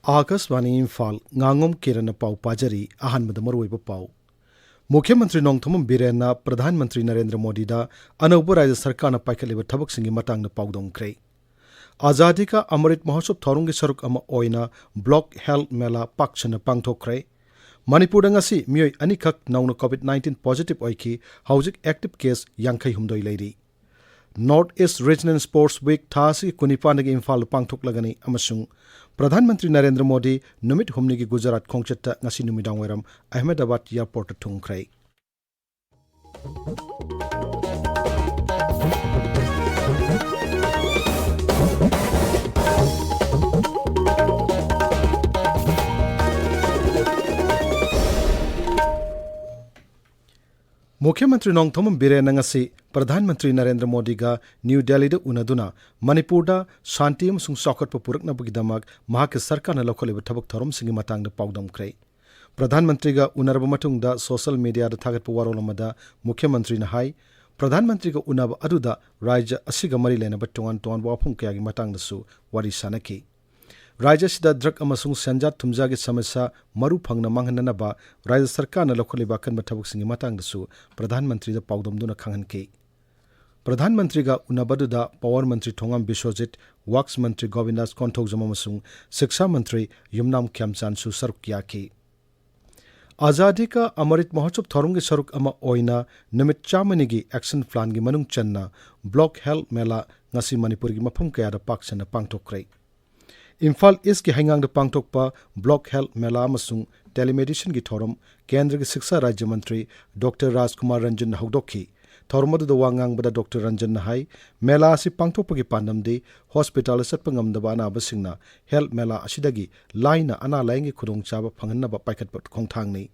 Akashvani Imphal Ngangom Kiran पाउ पाजरी अहानबद मरुइब पाउ मुख्यमंत्री नोंथोम बिरेन प्रधानमंत्री नरेंद्र मोदी दा अनौब राज्य सरकार पाइखलिब थबकसिंगी मतंग पाउदोंख्रे आजादी का अमृत महोत्सव थौरंगी सरुक अमा ओइना ब्लॉक हेल्थ मेला पाक्सन पांगथोख्रे मणिपुर ngasi मियोय अनिखक नौना कोविड-19 पॉजिटिव ओइखी हौजिक एक्टिव केस 53 लेरी north east regional sports week थासी कुनिपानगी इम्फाल पांगथोक्लगनी अमसुंग प्रधानमंत्री नरेंद्र मोदी नुमित हुमनिगी गुजरात खोंगचत्ता ngasi नुमिदांग वैरम अहमदाबाद एयरपोर्ट थुंख्रै मुख्यमंत्री नोंथोम बिरेन ngasi प्रधानमंत्री नरेंद्र मोदी का न्यू दिल्ली दा उनदुना मणिपुर दा शांति अमसुंग चौखटप पुरकनबगिदमक महाके सरकारना लौखलिब थबक थौरम सिंगी मतंग पाउदमख्रै प्रधानमंत्री का उनरब मतुंगदा सोशल मीडिया दा थागत वारोलमदा मुख्यमंत्री ना हाई प्रधानमंत्री का उनब अदुदा राज्य असिगा मरी लेनब तोंगान तोंगान वाफुंग कयागी मतंगदसु वारी सानकी राज्य सिदा ड्रग अमसुंग संजा थुमजागी समस्या मरु फंगना मांगननबा राज्य सरकारना लौखलिब कनब थबक सिंगी मतंगदसु प्रधानमंत्री दा पाउदमदुना खांगनकी प्रधानमंत्री का उनबदुदा पावर मंत्री थोंगाम बिश्वजित वर्क्स मंत्री गोविंदास कोंथोगजम अमसुंग शिक्षा मंत्री युमनाम ख्यामचानसु सरुक याकी आजादी का अमृत महोत्सव थौरंगी सरुक अमा ओइना निमित चामनिगी एक्शन प्लान की मनुंग चन्ना ब्लॉक हेल्थ मेला ngasi मणिपुर की मफम कयादा पाक्सन पांगथोक्रै इम्फाल ईस्ट की हैंगांग पांगथोक्पा ब्लॉक हेल्थ मेला अमसुंग टेलीमेडिसिन की थौरम केंद्र की शिक्षा राज्य मंत्री डॉक्टर राजकुमार रंजन हौदोखी थौरमदुदा वांगांगबदा डॉक्टर रंजन हाई मेला असि पांगथोक्पगी पांडमदि हॉस्पिटल चटप ngamdaba अनाबसिंगना हेल्थ मेला असिदगी लाइना अना लाइंगी खुदोंचाबा फंगनबा पाइखटप खोंथांगनि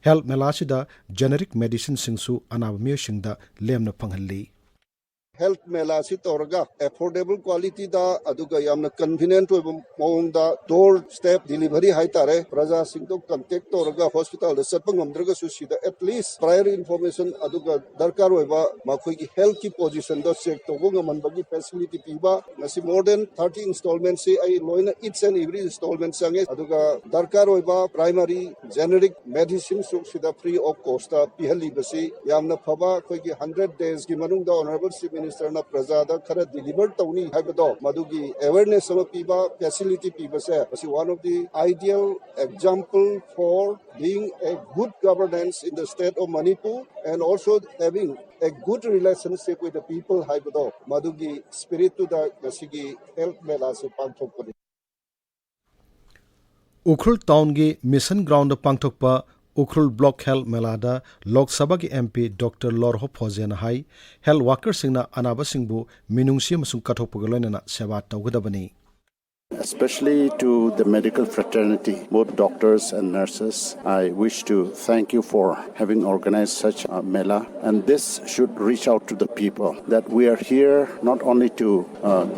हेल्थ मेला असिदा जेनेरिक मेडिसिन सिंगसु अनाब मियोसिंगदा लेमना फंगहल्ली हेल्थ मेला से तौरगा एफोर्डेबल क्वालिटी दा अदुगा यामना कन्वीनियंट होब मोंग दा डोर स्टेप डिलीवरी हाई तारे प्रजा सिंह तो कांटेक्ट तौरगा हॉस्पिटल दा सटप ngamद्रगा सुसिदा एटलीस्ट प्रायर इन्फॉर्मेशन अदुगा दरकार होबा माखोई की हेल्थ की पोजीशन दा चेक तौबो ngमनबगी फैसिलिटी पीबा ngasi मोर देन 30 इंस्टॉलमेंट से आई लोइना ईच एंड एवरी इंस्टॉलमेंट संगे अदुगा दरकार होबा प्राइमरी जेनेरिक मेडिसिन सुसिदा फ्री ऑफ कॉस्ट दा पिहली बसी यामना फबा कोई की 100 डेज की मनुंग दा ऑनरेबल चीफ मिनिस्टर ना प्रजादा खरा डिलीवर तौनी हाइबदो मदुगी अवेयरनेस अमा पीबा फैसिलिटी पीबसे बसी one of the ideal example for being a good governance in the state of Manipur and also having a good relationship with the people haibado madugi spirit to the gasigi health mela se pangthokpani Ukhrul town की mission ground पांगथोक्पा Ukhrul block health मेलादा लोक सभा की MP doctor Lorho फोजेन हाई health worker सिंगना अनाबा सिंगबु मिनुंगसी अमसुंग कथोक्पगा लोइनना सेवा तौगदबनी Especially to the medical fraternity, both doctors and nurses, I wish to thank you for having organized such a mela. And this should reach out to the people that we are here not only to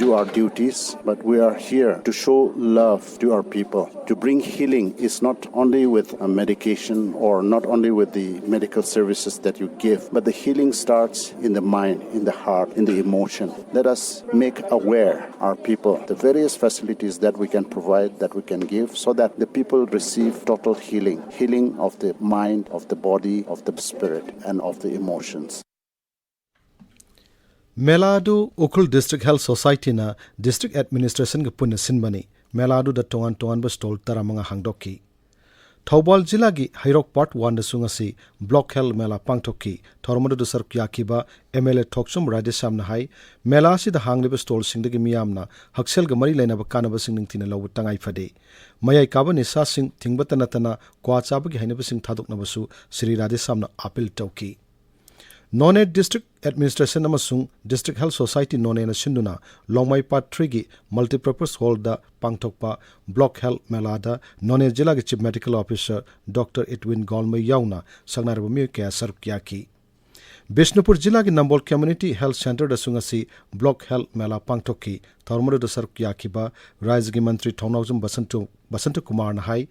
do our duties, but we are here to show love to our people. To bring healing is not only with a medication or not only with the medical services that you give, but the healing starts in the mind, in the heart, in the emotion. Let us make aware our people, the various facilities that we can provide, that we can give, so that the people receive total healing of the mind, of the body, of the spirit, and of the emotions. Meladu Ukul District Health Society na District Administration ke punna sinbani Meladu da tongan ba stall taramanga hangdoki Thobal Jilla gi Hairok Part 1 da sungasi Block Health Mela pangthoki Thormadu da sarkyakiba MLA Thokchum Radesam na hai Mela si da hangliba stall singdagi miyamna haksel ga mari lainaba kanaba sing ningtina lawu tangai fade Mayai kaba ni sa sing thingbatana tana kwa chaba gi hainaba sing thadokna basu Sri Radesam na appeal tauki None District Administration amasung District Health Society none na sinduna Longmai Part 3 gi Multipurpose Hall da pangthokpa Block Health Melada None Jilla gi Chief Medical Officer Dr. Edwin Golmai yauna sangnarba mi kya sarkyaki Bishnupur जिला की Nambol community health centre दसुंगसी block health mela पांगथोकी थौरमरु सरक याखिबा राज्य की मंत्री थौनाउजुम बसंत कुमार न हाई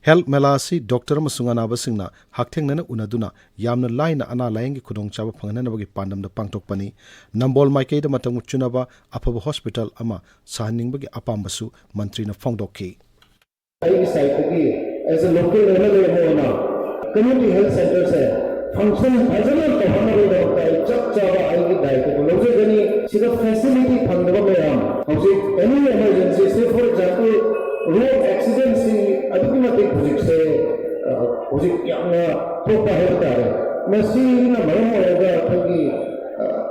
हेल्थ मेला असि डॉक्टर अमसुंग अनाबसिंगना हाक्थेंगना उनदुना यामना लाइना अना लायंगी खुदोंचाबा फंगननबगी पांडमदा पांगथोकपनी नंबोल माइकेदा मतंग चुनबा अफब हॉस्पिटल अमा साहनिंगबगी अपामबसु मंत्री न फोंगदोकी as a local level community health centers है function फंक्शन तो हमारे होता है जब चावा आएगी दायित्व को लोग जनी सिर्फ फैसिलिटी फंडवा में हम उसे any emergency से for example road accident से अधिकमतिक प्रोजेक्ट से उसे क्या ना प्रोपर होता है मैं सी ना मरम होगा क्योंकि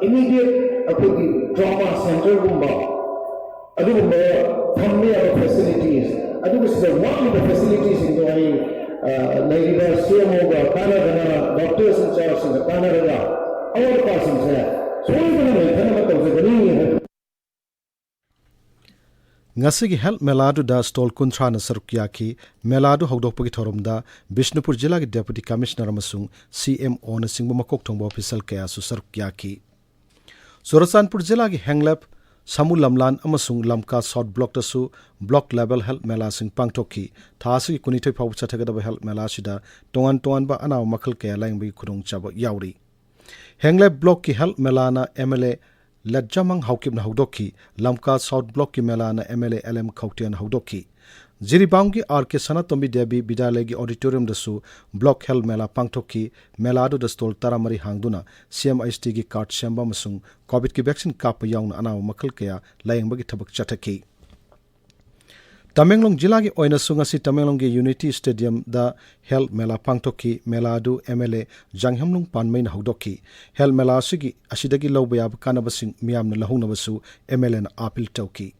immediate क्योंकि trauma center गुम्बा अधिकम फंडे और facilities अधिकम से one of the facilities in the Nairobi CMO Canada doctors in charge in Canada our persons है so इन्होंने धन्यवाद करते हैं ngasigi health meladu da stall kunthra na sarukya meladu hawdokpagi thorumda Bishnupur jila gi deputy commissioner amasung CMO na singba makok thongba official kaya su sarukya ki Sorasanpur jila gi henglap Samu Lamlan amasung Lamka South Block tasu block level health mela sing pangtoki thasi kunithoi phaw chathagadaba health mela sida tongan ba anaw makhal kaya laingbi khudong chaba yauri henglap block ki health mela na MLA Lajamang Haukib na hawdoki Lamka South Block ki mela na MLA LM Khautian hawdoki Jiribam ki RK Sanatombi Debi Bidalay gi auditorium dasu block health mela pangtoki meladu da stol taramari hangduna CMIST gi card shamba masung COVID ki vaccine kap yaung anaw makhal kaya layang bagi thabak chathaki Tamenglong jila gi oina sungasi Tamenglong gi Unity Stadium da health mela pangtoki meladu MLA Janghamlung Panmai na hawdoki health mela sigi asidagi lawba kanabasing miyam na lahung nabasu MLA na appeal tawki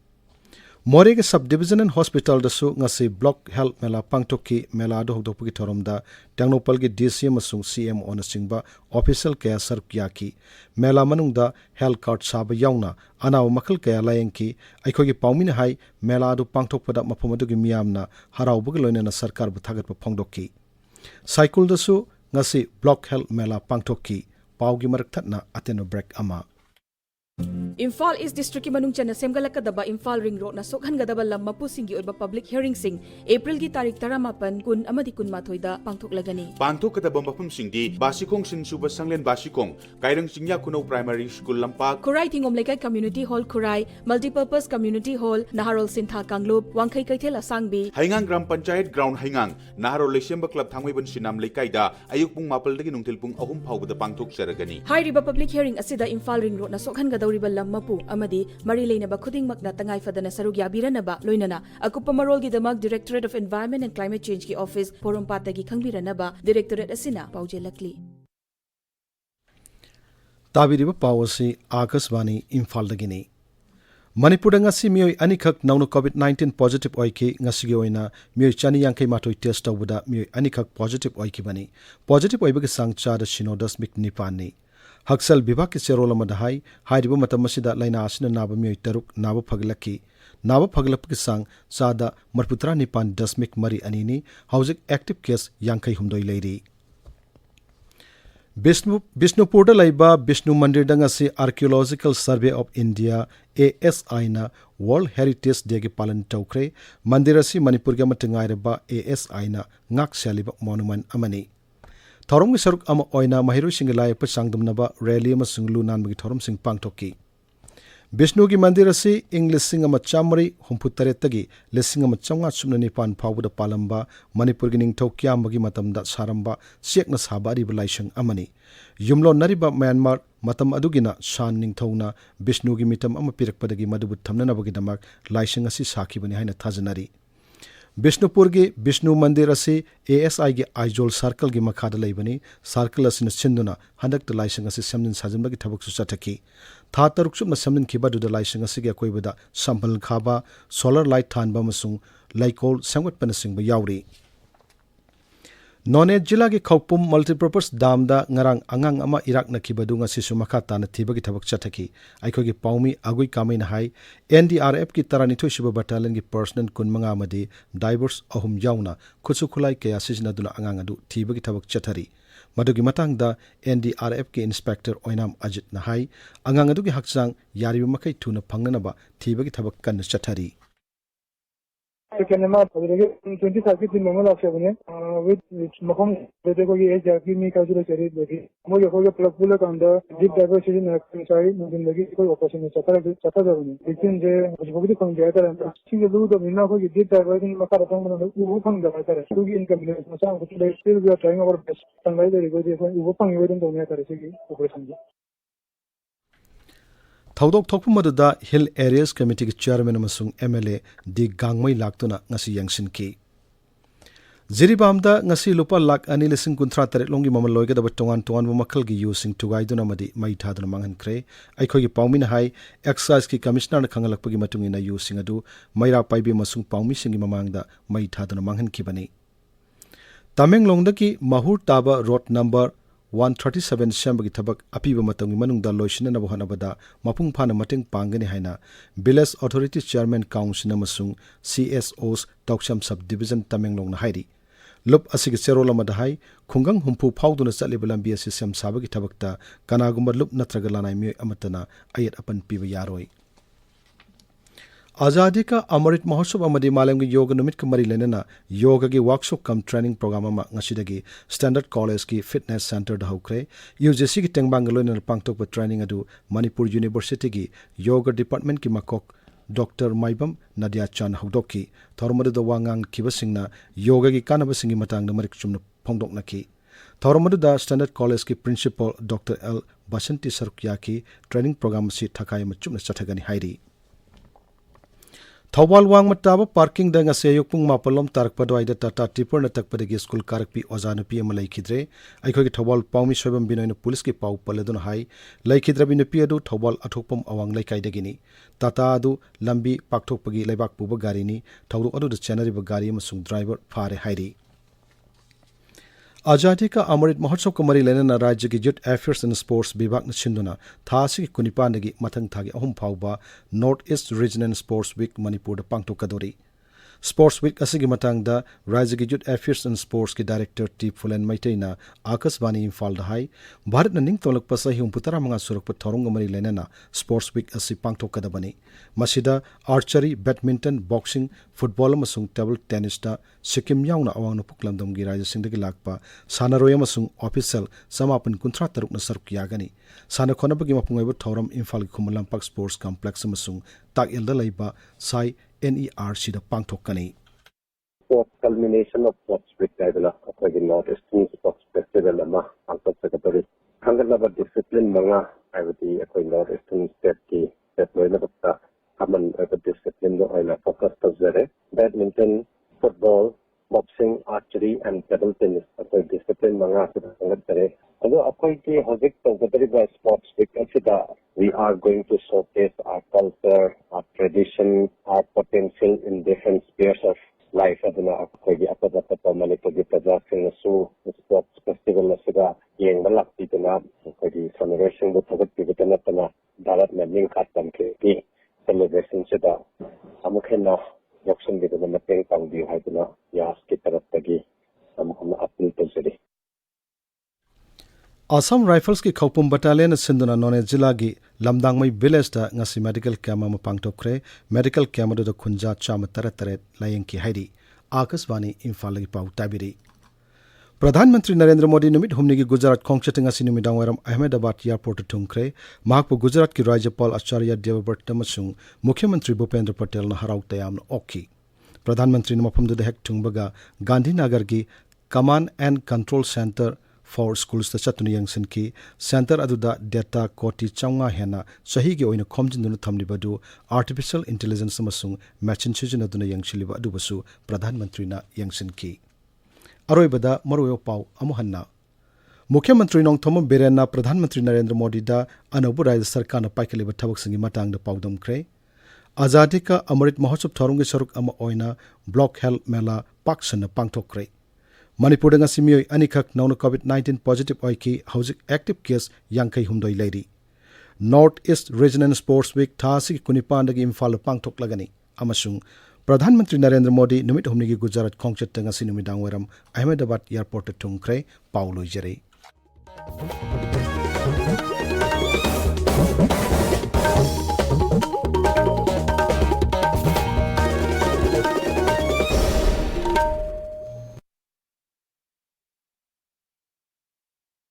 Morege subdivision and hospital dasu ngasi block health mela pangtoki mela do hokdokpagi thoromda Tangnopal gi DCM asung CM on singba official kaya sarkyaki mela manungda health card saba yauna anaw makhal kaya layengki aikhogi paumina hai mela do pangthokpada maphamadu gi miyamna harawbagi loinana sarkar bu thagat pa phongdokki cycle dasu ngasi block health mela pangtoki paugi marak thatna ateno break ama Imphal is district ki manung chana semgalakadaba Imphal ring road na sokhangadaba lam mapusingi oiba public hearing sing April gi tarik 18 kun amadi kun mathoida pangthoklagani pangthokadaba mapum singdi basikong sinsuba sanglen basikong kairang singya kuno primary school lampak Kurai Thingom Lekai community hall Kurai multipurpose community hall Naharol Sintha Kanglop Wangkai Kaithela Sangbi Haingang gram panchayat ground Haingang Naharol Lesemba club thangwebon sinam lekai da ayuk pung mapal dagi nungtil pung ahum phawda pangthok saragani Hai riba public hearing asida Imphal ring road na sokhangadaba Riba lam mapu amadi mari leinaba khudingmak na tangai fadana sarug yabiranaba loinana akupa marol gi damak Directorate of Environment and Climate Change ki office Porompata gi khangbiranaba Directorate asina pauje lakli Tabiriba pawasi Akaswani Imphal dagini Manipur ngasi mioi anikhak naunu COVID-19 positive oiki ngasi gi oina mioi chani yangkai matoi test tawuda mioi anikhak positive oiki bani positive oibagi sangcha da sinodas mik nipani Haksal Bibak ki serol amadahai hairiba matamasida laina asina naba mioi taruk naba phaglaki naba phaglap ki sang sada marputra nipan dasmik mari anini hauzik active case yangkai humdoi leiri Bishnupur da laiba Bishnu Mandir dangasi Archaeological Survey of India ASI na World Heritage Day gi palan tawkre mandirasi Manipur ga matangairaba ASI na ngak saliba monument amani Thorom gi saruk ama oina mahiru singlai pa sangdumnaba rally ama singlu nanbagi thorom sing pangthoki Bishnu gi mandir asi English singa ma chamri humputare tagi lesing ama chamnga sumnani pan phawda palamba Manipur gi ningthau kyambagi matamda saramba siekna sabari balaisang amani yumlo nariba Myanmar matam adugina shan ningthauna Bishnu gi mitam ama pirakpadagi madubu thamnanabagi damak laisang asi sakhibani haina thajanari Bishnupur gi Bishnu Mandir asi ASI gi Aizol Circle gi makhada leibani circle asina sinduna handak ta laisang asi samnin sajinbagi thabak su chathaki tha taruk sumna samnin khiba du da laisang asi gi koibada sampal khaba solar light thanba masung laikol sangwat panasingba yauri None jila gi Khawpum multipurpose dam da ngarang angang ama irak na khibadu ngasi su makhata na thibagi thabak chathaki aikho gi paumi agui kamai na hai NDRF ki tarani thoisiba battalion gi personnel kunmanga amadi divers ahum yauna khutsu khulai kaya sijna duna angang adu thibagi thabak chathari Madugi matangda NDRF ki Inspector Oinam Ajit Nahai, angang adugi hakchang yari makai tuna pangnanaba thibagi thabak kan chathari. Kenema 25 दिन में लाख से बने with मखम देते को ये जाकी में काजू चेरी लगी मुझे कोई प्लग पुल का अंदर डीप डाइवर्सिटी ने सारी मुझे लगी कोई ऑपरेशन में चता जाने लेकिन जे मुझे भी कम गया था सिंह लू तो बिना कोई डीप डाइवर्सिटी में कर रहा हूं वो फंग जाता है क्योंकि इनका बिजनेस मसा कुछ still we are trying our best Sangai दे को देखो वो फंग वेदन तो नहीं करे cooperation Thaudok thokpu maduda Hill Areas Committee ki chairman amasung MLA di Gangmai laktuna ngasi yangsin ki. Ziribamda ngasi lupa lak ani lising kuntra tarik longi mamal loiga dabat tongan makal gi using tugaiduna madi mai thaduna mangan kre. Aikoi ki paumina hai excise ki commissioner na khangalak pagi matungina using adu maira paibi masung paumi singi mamangda mai thaduna mangan ki bani. Tamenglongda ki mahur taba road number 137 shambagi thabak apiba matangi manungda loishina na bohanabada mapung phana mateng pangani haina Village Authority Chairman Council amasung CSOs Toksham Subdivision Tamenglong na hairi lup asigi serol amada hai khungang humpu phauduna chalibala lambi asi sem sabagi thabakta kanagumba lup natraga lanai mi amatana ayat apan piba yaroi Azadi ka Amrit Mahotsav amadi malam gi yoga numit ka mari lenena yoga gi workshop kam training program ama ngasidagi Standard College ki Fitness Center da hokre UGC ki tengbangalo na pangtok pa training adu Manipur University gi yoga department ki makok Dr. Maibam Nadia Chan Hogdoki thormadu da wangang kibasingna yoga gi kanaba singi matang na marik chumna phongdok na ki thormadu da Standard College ki principal Dr. L Basanti Sarukya ki training program si thakai ma chumna chathagani hairi Thawal wang mataba parking da nga sayok pung mapalom tarak padwai da tata tipper na takpadagi school karakpi ozana pi ama laikidre aikho ki thawal paumi soibam binoina police ki pau paledon hai laikidra binu pi adu thawal athokpam awang laikai dagini tata adu lambi pakthokpagi laibak puba gari ni thawru adu da chanari ba gari amasung driver phare hairi Azadi ka Amrit Mahotsav ka mari lenana rajya ki Youth Affairs and Sports Bibak na sinduna thasi ki kunipandagi mathang thagi ahum phauba North East Regional Sports Week Manipur da pangtokadori Sports Week asigi matangda rajya ki Youth Affairs and Sports ki Director T Fulan Maitaina Akasbani Imphal da hai Bharat na ning tolak pasa hi umputara mga surak pa thorong mari lenana Sports Week asi pangtokadabani Masida archery badminton boxing football amasung table tennis da Sikkim yauna awang na puklamdam gi rajya singdagi lakpa Sanaroy amasung official samapan kuntra taruk na saruk yagani sana khonabagi mapungaiba thoram Imphal ki Khumulampak Sports Complex amasung takilda laiba sai NERC da pangthokani Sports culmination of sports week daibala akhagi North Eastern Sports Festival ama angkat secretary hangalaba discipline manga aibati akhoi North Eastern state ki state loina bakta common discipline no aina focus tawzare badminton football boxing archery and table tennis akhoi discipline manga sangat tare ado akhoi ki hojik tawzare by sports week asida we are going to showcase our culture our tradition our potential in different spheres of life aduna akhoi apadatta Manipur gi praja su sports festival asida yengba lakti tuna akhoi celebration bu thabat bi tana tana darat na ning khatam ke ki celebration sida amukhena yakshan bi tana mateng pangdi haiduna yas ki taraf tagi amukhena apil tawzare Assam Rifles ki Khawpum Battalion sinduna none jila gi lamdangmai village da ngasi medical camp ma pangtokre medical camp da khunja chama tarat layeng ki hairi Akasbani Imphal gi pau tabiri Pradhan Mantri Narendra Modi numit humni gi Gujarat khongchete ngasi numidang waram Ahmedabad airport thungkre mahakpu Gujarat ki Rajyapal Acharya Devavrat tamasung Mukhyamantri Bhupendra Patel na harau tayam na okhi Pradhan Mantri na mafam da hek thungbaga Gandhinagar gi Command and Control Center for schools ta chatuni yangsin ki center aduda data koti chaunga hena sahi ge oina khomjinduna thamlibadu artificial intelligence amasung machine sijinaduna yangshiliba adubasu Pradhan Mantri na yangsin ki aroibada maroyo pau amuhanna Mukhyamantri Nongthom Birenna Pradhan Mantri Narendra Modi da anobu rajya sarkar na paikaliba thabak singi matang da paudam kre Azadi ka Amrit Mahotsav thorung ge saruk ama oina block health mela paksan na pangthok kre Manipur nga simiyoy anikak nauna COVID-19 positive oiki housing active case yangkai humdoi lairi. North East Regional Sports Week thasi kunipandagi Imphal pangthok lagani. Amasung Pradhan Mantri Narendra Modi numit humnigi Gujarat khongchet nga sinumidang waram Ahmedabad airport thungkre Paulo jere. ꯍꯥꯏꯔꯤ